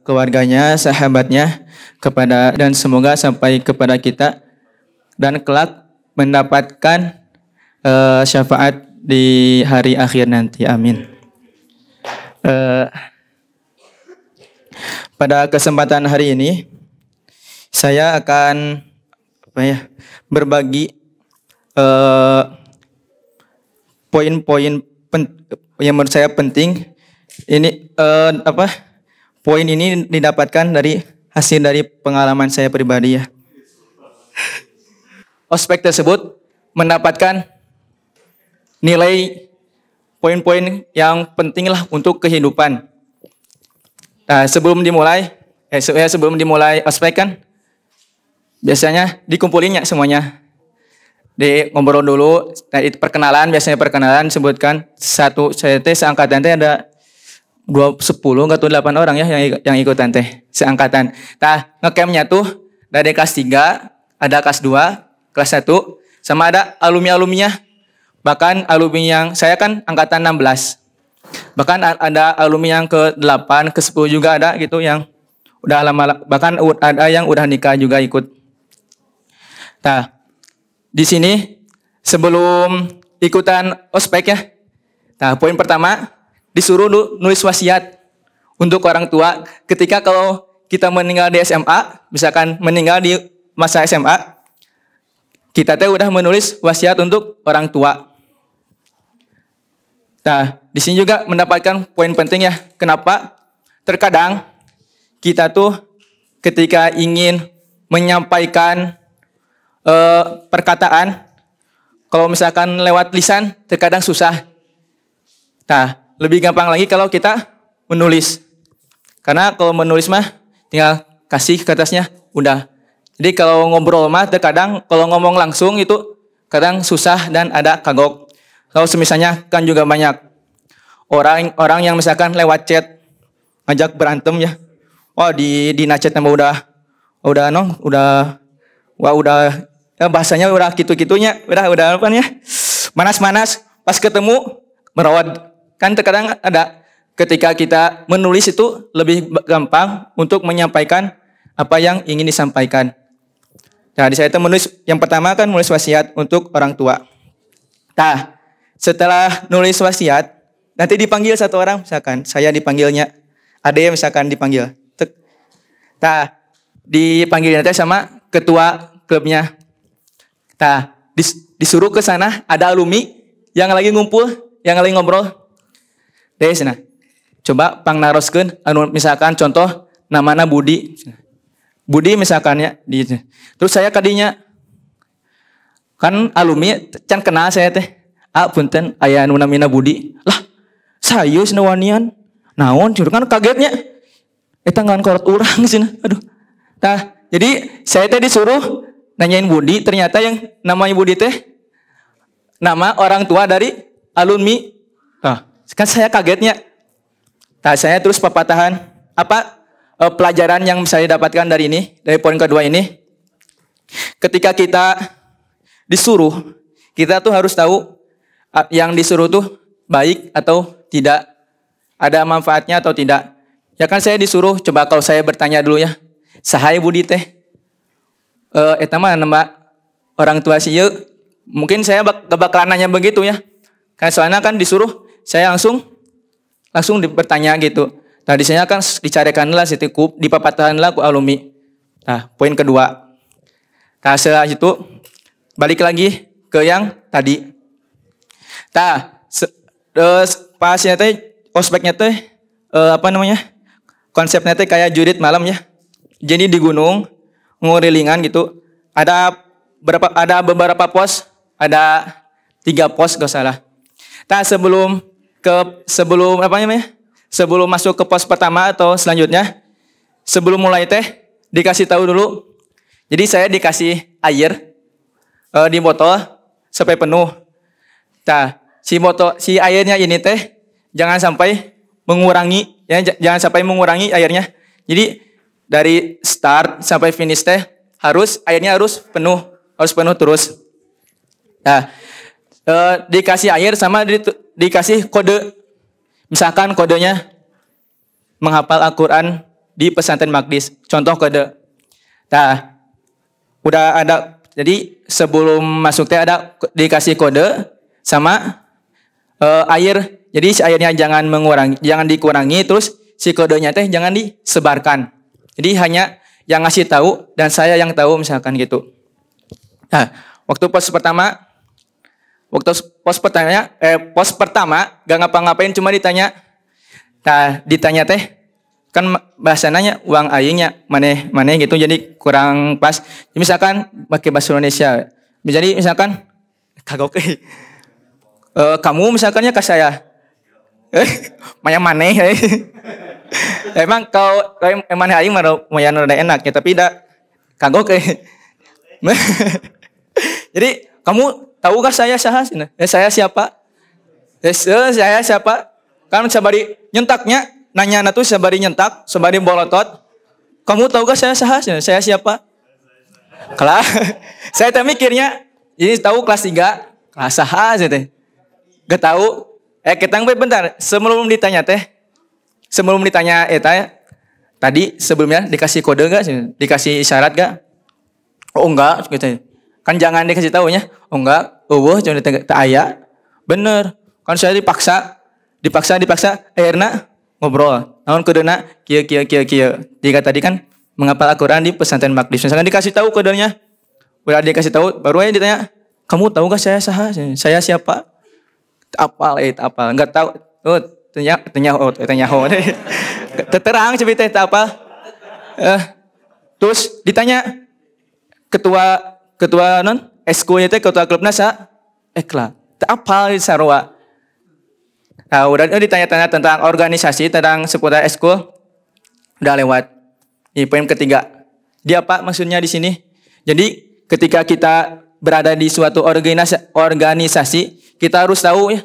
keluarganya, sahabatnya, kepada dan semoga sampai kepada kita dan kelak mendapatkan syafaat di hari akhir nanti. Amin. Pada kesempatan hari ini saya akan berbagi poin-poin yang menurut saya penting. Ini poin ini didapatkan dari hasil dari pengalaman saya pribadi ya. Ospek tersebut mendapatkan nilai poin-poin yang penting lah untuk kehidupan. Nah, sebelum dimulai ospek kan biasanya dikumpulinnya semuanya. Ngobrol dulu, perkenalan, biasanya perkenalan sebutkan satu, saya seangkatan ada 10 atau 8 orang ya yang ikutan seangkatan. Nah, ngecampnya tuh dari kelas 3, ada kelas 2, kelas 1, sama ada alumni-alumninya. Bahkan alumni yang saya kan angkatan 16. Bahkan ada alumni yang ke-8, ke-10 juga ada gitu yang udah lama, bahkan ada yang udah nikah juga ikut. Nah, di sini sebelum ikutan ospek ya. Nah, poin pertama disuruh nulis wasiat untuk orang tua ketika kalau kita meninggal di SMA, misalkan meninggal di masa SMA, kita udah menulis wasiat untuk orang tua. Nah, di sini juga mendapatkan poin penting ya. Kenapa? Terkadang kita tuh ketika ingin menyampaikan perkataan, kalau misalkan lewat lisan terkadang susah. Nah, lebih gampang lagi kalau kita menulis. Karena kalau menulis mah tinggal kasih kertasnya udah. Jadi kalau ngobrol mah terkadang kalau ngomong langsung itu kadang susah dan ada kagok. Kalau misalnya kan juga banyak orang yang misalkan lewat chat ngajak berantem ya. Wah, di chat nama udah ya bahasanya udah gitu-gitunya, udah apa ya? Manas-manas, pas ketemu merawat. Kan terkadang ada ketika kita menulis itu lebih gampang untuk menyampaikan apa yang ingin disampaikan. Nah, di saya itu menulis yang pertama kan menulis wasiat untuk orang tua. Nah, setelah nulis wasiat, nanti dipanggil satu orang, misalkan saya dipanggilnya, Ade misalkan dipanggil. Nah, dipanggilnya sama ketua klubnya. Nah, disuruh ke sana, ada alumni yang lagi ngumpul, yang lagi ngobrol. Deh, sana. Coba pangnaroskeun anu misalkan contoh namana Budi. Budi misalkan ya di. Terus saya kadinya kan alumni can kenal saya teh. Punten aya anu namina Budi. Lah, saya senewanian. Naon kan kagetnya. Eta ngan korot urang cenah. Aduh. Nah, jadi saya teh disuruh nanyain Budi, ternyata yang namanya Budi teh nama orang tua dari alumni. Nah, kan saya kagetnya. Nah, saya terus pepatahan pelajaran yang saya dapatkan dari poin kedua ini. Ketika kita disuruh, kita tuh harus tahu yang disuruh tuh baik atau tidak, ada manfaatnya atau tidak. Ya kan saya disuruh, coba kalau saya bertanya dulu ya, saha Budi teh? Eta mah nama orang tua sih, mungkin saya bakalan nanya begitu ya. Kan soalnya kan disuruh, saya langsung bertanya gitu. Nah, di sini kan dicarikanlah sitikup, dipapatahanlah ku alumni. Nah, poin kedua. Nah, setelah itu balik lagi ke yang tadi. Nah, pasnya teh ospeknya teh konsepnya teh kayak jurit malam ya. Jadi di gunung ngurilingan gitu. Ada beberapa pos, ada 3 pos gak salah. Nah, sebelum masuk ke pos pertama atau selanjutnya, sebelum mulai teh dikasih tahu dulu. Jadi saya dikasih air di botol sampai penuh. Nah, si airnya ini teh jangan sampai mengurangi airnya. Jadi dari start sampai finish teh airnya harus penuh terus. Nah, dikasih air sama dikasih kode. Misalkan kodenya menghafal Al-Quran di pesantren Magdis. Contoh kode. Nah, udah ada. Jadi sebelum masuk teh ada dikasih kode sama air. Jadi si airnya jangan dikurangi. Terus si kodenya teh jangan disebarkan. Jadi hanya yang ngasih tahu dan saya yang tahu misalkan gitu. Nah, waktu pos pertama gak ngapa-ngapain cuma ditanya. Nah, ditanya teh kan bahasanya uang aingnya maneh gitu jadi kurang pas. Jadi misalkan pakai bahasa Indonesia. Jadi misalkan kagok kamu misalkannya ke saya. Maneh. Emang kalau maneh aing mah rada enak ya tapi dah kagok. Jadi kamu tahukah saya saha? Saya siapa? Saya siapa? Kan sabari nyentaknya, nanya tuh sabari nyentak, sabari bolotot. Kamu tahukah saya saha? Saya siapa? Kelas. Saya teh mikirnya, ini tahu kelas 3, kelas saha teh. Gak tahu. Kita bentar, sebelum ditanya tadi sebelumnya dikasih kode gak? Dikasih isyarat gak? Oh enggak gitu. Kan jangan dikasih tahunya. Oh enggak, cuma tak aya. Bener. Kan saya dipaksa. Akhirnya ngobrol. Naon kodenya kieu. Jika tadi kan menghafal Al-Qur'an di pesantren Magdis. Misalkan dikasih tahu kodenya. Udah dikasih tahu, baru aja ditanya, "Kamu tahu enggak saya saha? Saya siapa?" Apal. Enggak tahu. Tanya. Terang cerita teh apa? Terus ditanya ketua non esko teh ketua klubna sa ekla teu apal sarua. Nah, udah ditanya-tanya tentang organisasi tentang seputar esko udah lewat. Ini poin ketiga. Dia apa maksudnya di sini? Jadi ketika kita berada di suatu organisasi kita harus tahu ya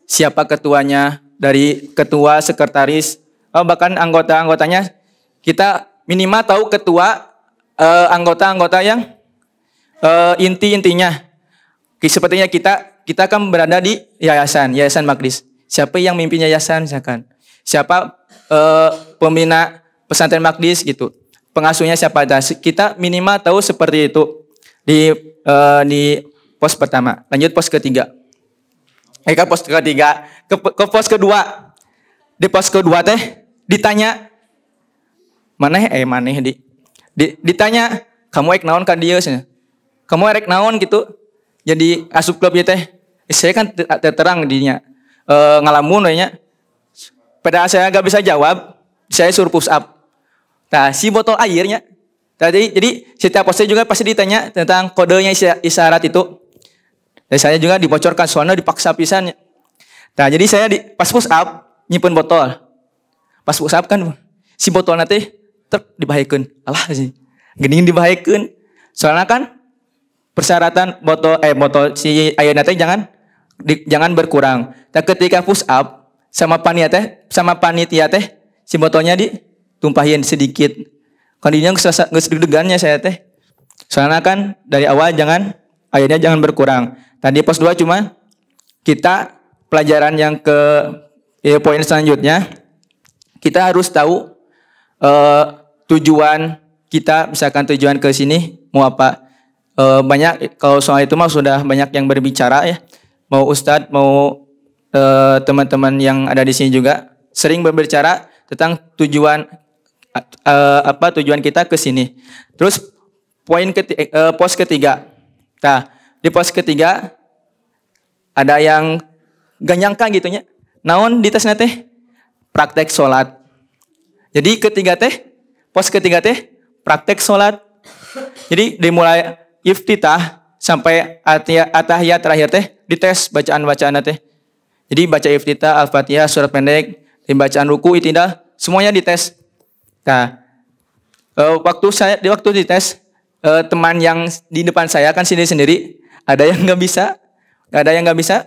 siapa ketuanya, dari ketua, sekretaris, bahkan anggota-anggotanya. Kita minimal tahu ketua, anggota-anggota yang intinya. Sepertinya kita kan berada di yayasan Magdis. Siapa yang mimpin yayasan misalkan? Siapa pembina pesantren Magdis gitu? Pengasuhnya siapa? Kita minimal tahu seperti itu di pos pertama. Lanjut pos ketiga. Ke pos ketiga, ke pos kedua. Di pos kedua teh ditanya ditanya kamu ek naon ka dieu? Kamu erek naon gitu? Jadi asup klub teh. Saya kan terang dinya. Ngalamun nya. Pada saya gak bisa jawab, saya suruh push up. Nah, si botol airnya. Jadi setiap posnya juga pasti ditanya tentang kodenya isyarat itu. Dan saya juga dibocorkan soalnya dipaksa pisan. Nah, jadi saya pas push up nyimpen botol. Pas push up kan si botol nanti dibahayakeun. Alah sih. Geuning dibahayakeun. Soalnya kan persyaratan botol si ayeuna teh jangan berkurang. Dan ketika push up sama panitia teh si botolnya ditumpahin sedikit. Kondinya geus deg-degannya saya teh. Soalnya kan dari awal airnya jangan berkurang. Tadi pos 2 cuma kita pelajaran yang poin selanjutnya kita harus tahu tujuan kita, misalkan tujuan ke sini mau apa. Banyak kalau soal itu mah sudah banyak yang berbicara ya. Mau ustadz, mau teman-teman yang ada di sini juga sering berbicara tentang tujuan kita ke sini. Terus pos ketiga. Nah, di pos ketiga ada yang gak nyangka gitu nya. Naon di tasna teh? Praktek sholat. Jadi pos ketiga teh praktek sholat. Jadi dimulai iftitah sampai atahiyat terakhir teh dites bacaan-bacaan teh. Jadi baca iftitah, Al-Fatihah, surat pendek, bacaan ruku, i'tidal, semuanya dites. Nah, waktu dites teman yang di depan saya kan sendiri ada yang nggak bisa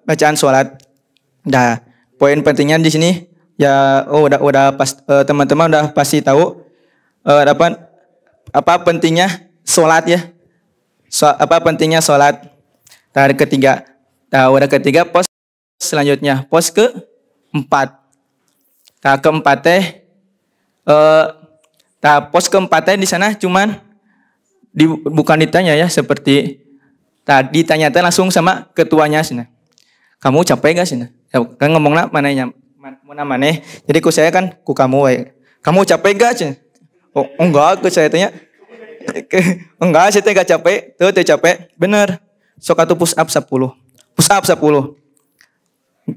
bacaan sholat. Nah, poin pentingnya di sini ya udah pas teman-teman udah pasti tahu apa pentingnya sholat ya. Apa pentingnya sholat. Nah, ketiga pos selanjutnya pos ke-4. Nah, keempat teh Eh, pos keempatnya di sana cuman bukan ditanya ya seperti tadi tanya langsung sama ketuanya sih. Kamu capek gak sih? Ya, kan ngomongnya mananya mana. Jadi ku saya kan ku kamu we. Kamu capek gak sih? Oh, enggak, ku saya tanya. Enggak, saya gak capek. Tuh capek. Bener. Sok atuh push up 10. Push up 10.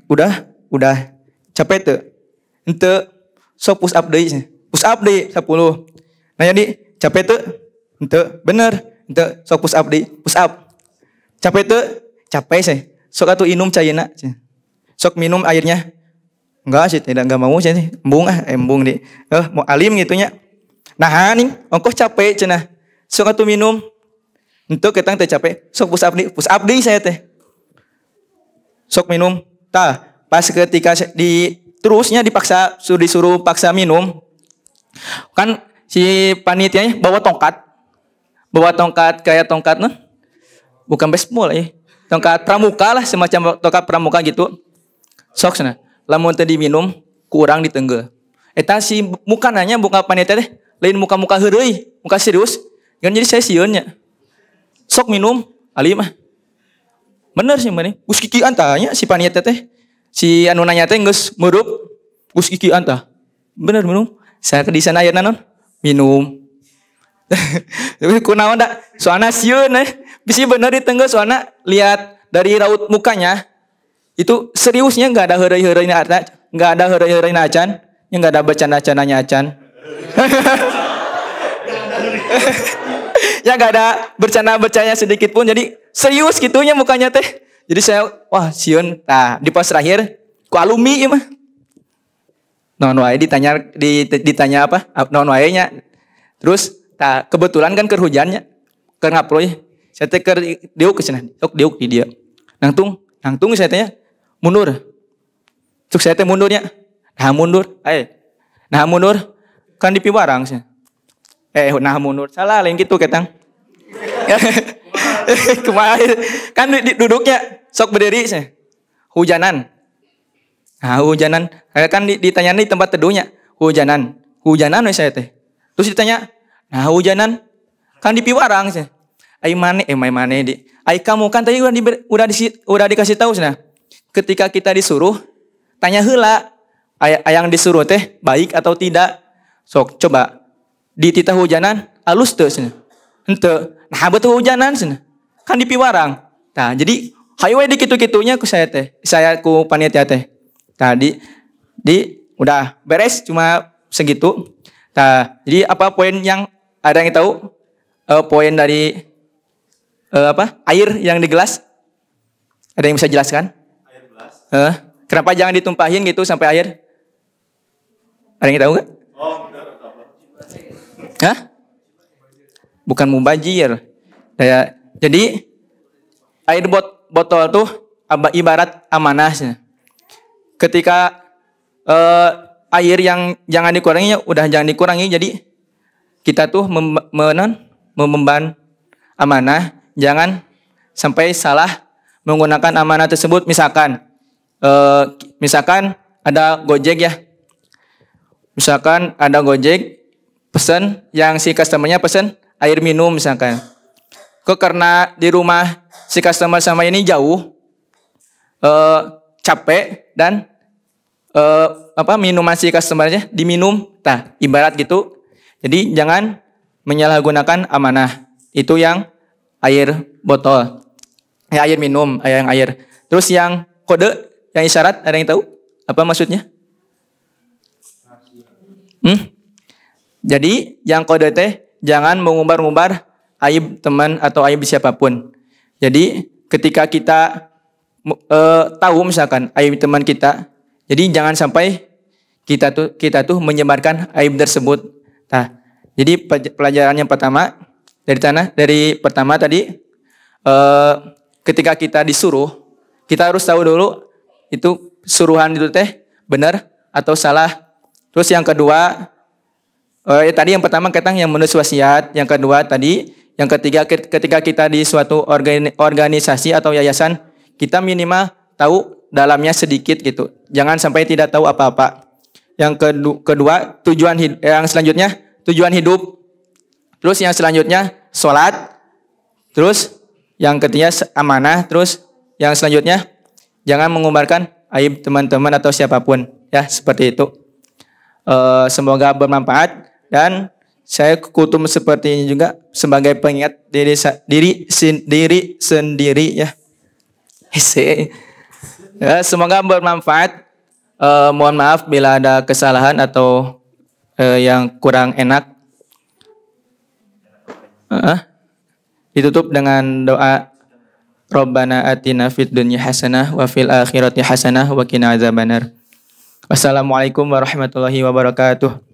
Udah. Capek tuh. Ente sok push up deui. Push up deui 10. Nah jadi capek tuh. Ente bener. Ente sok push up deui. Push up. Capek tuh. Capek sih. Sok atuh inum cayeuna. Sok minum airnya. Enggak sih, enggak mau sih. Embung di. Mau alim gitunya. Nah, nih, ongkoh capek cenah. Sok atuh minum. Untuk ketang teh capek. Sok push up deui saya teh. Sok minum. Tah, pas ketika terusnya disuruh paksa minum. Kan si panitianya bawa tongkat. Bawa tongkat kayak tongkat nah. Bukan baseball ya. Tongkat pramuka lah, semacam tongkat pramuka gitu. Sok sana. Lamun teu diminum kurang ditenggel. Eta si muka nanya buka panitia teh lain muka-muka heureuy, muka serius. Kan jadi saya sieun nya. Sok minum, ali mah. Bener sih mani. Gus kiki antanya si panitia teh. Si anu nanya teh geus meurup. Gus kiki anta. Bener minum. Saya ke di sana ayeuna non minum. Kunaon da? Soalna sieun bisi bener ditenggel soalna lihat dari raut mukanya itu seriusnya enggak ada heureuy-heureuy acan, enggak ada heureuy-heureuy acan, enggak ada bercanda-candanya acan. Ya enggak ada bercanda-bercandanya sedikit pun. Jadi serius gitunya mukanya teh. Jadi saya wah sieun. Nah, di pos terakhir ku alumni ieu mah. Naon wae ditanya apa? Naon wae nya. Terus kebetulan kan keur hujannya. Keur ngaploy. Saya teh keur diuk ke cenah. Sok diuk di dia. Nangtung saya tanya mundur. Cuk saya teh mundurnya. Nah mundur. Nah mundur kan di piwarang sih. Nah mundur. Salah lain gitu ketang. Kemarin kan duduknya sok berdiri sih. Hujanan. Nah hujanan. Kan ditanya di tempat teduhnya. Hujanan we saya teh. Terus ditanya, nah hujanan kan di piwarang sih. Ai mane di. Ai kamu kan tadi udah dikasih tahu sih. Ketika kita disuruh tanya heula yang disuruh teh baik atau tidak. Sok coba di titah hujanan alus teu cenah. Henteu. Nah betul hujanan cenah. Kan di piwarang. Nah jadi hayu we dikitu-kitunya ku saya teh. Saya ku panitia teh. Tadi udah beres cuma segitu. Nah, jadi apa poin yang ada yang tahu? Poin dari air yang di gelas? Ada yang bisa jelaskan? Air gelas. Kenapa jangan ditumpahin gitu sampai air? Ada yang tahu nggak? Hah? Bukan mubazir. Jadi air botol tuh ibarat amanah. Ketika air yang jangan dikurangi udah jangan dikurangi. Jadi kita tuh mememban amanah, jangan sampai salah menggunakan amanah tersebut. Misalkan ada Gojek ya. Misalkan ada Gojek pesan yang si customernya pesan air minum misalkan. Karena di rumah si customer sama ini jauh, capek dan minuman si customernya diminum. Nah, ibarat gitu. Jadi jangan menyalahgunakan amanah. Itu yang air botol. Air minum, yang air. Terus yang kode, yang isyarat, ada yang tahu? Apa maksudnya? Jadi yang kode teh jangan mengumbar-ngumbar aib teman atau aib siapapun. Jadi ketika kita tahu misalkan aib teman kita, jadi jangan sampai kita tuh menyebarkan aib tersebut. Nah, jadi pelajaran yang pertama dari pertama tadi ketika kita disuruh, kita harus tahu dulu itu suruhan itu teh benar atau salah. Terus yang kedua tadi yang pertama ketang yang menulis wasiat, yang kedua tadi, yang ketiga ketika kita di suatu organisasi atau yayasan, kita minimal tahu dalamnya sedikit gitu. Jangan sampai tidak tahu apa-apa. Yang kedua yang selanjutnya tujuan hidup. Terus yang selanjutnya sholat. Terus yang ketiga amanah. Terus yang selanjutnya jangan mengumbarkan aib teman-teman atau siapapun. Ya, seperti itu. Semoga bermanfaat dan saya kutum seperti ini juga sebagai pengingat diri sendiri ya. Ya, semoga bermanfaat. Mohon maaf bila ada kesalahan atau yang kurang enak. Ditutup dengan doa Rabbana atina fid dunya hasanah wa fil akhirati hasanah wa qina adzabannar. Wassalamualaikum warahmatullahi wabarakatuh.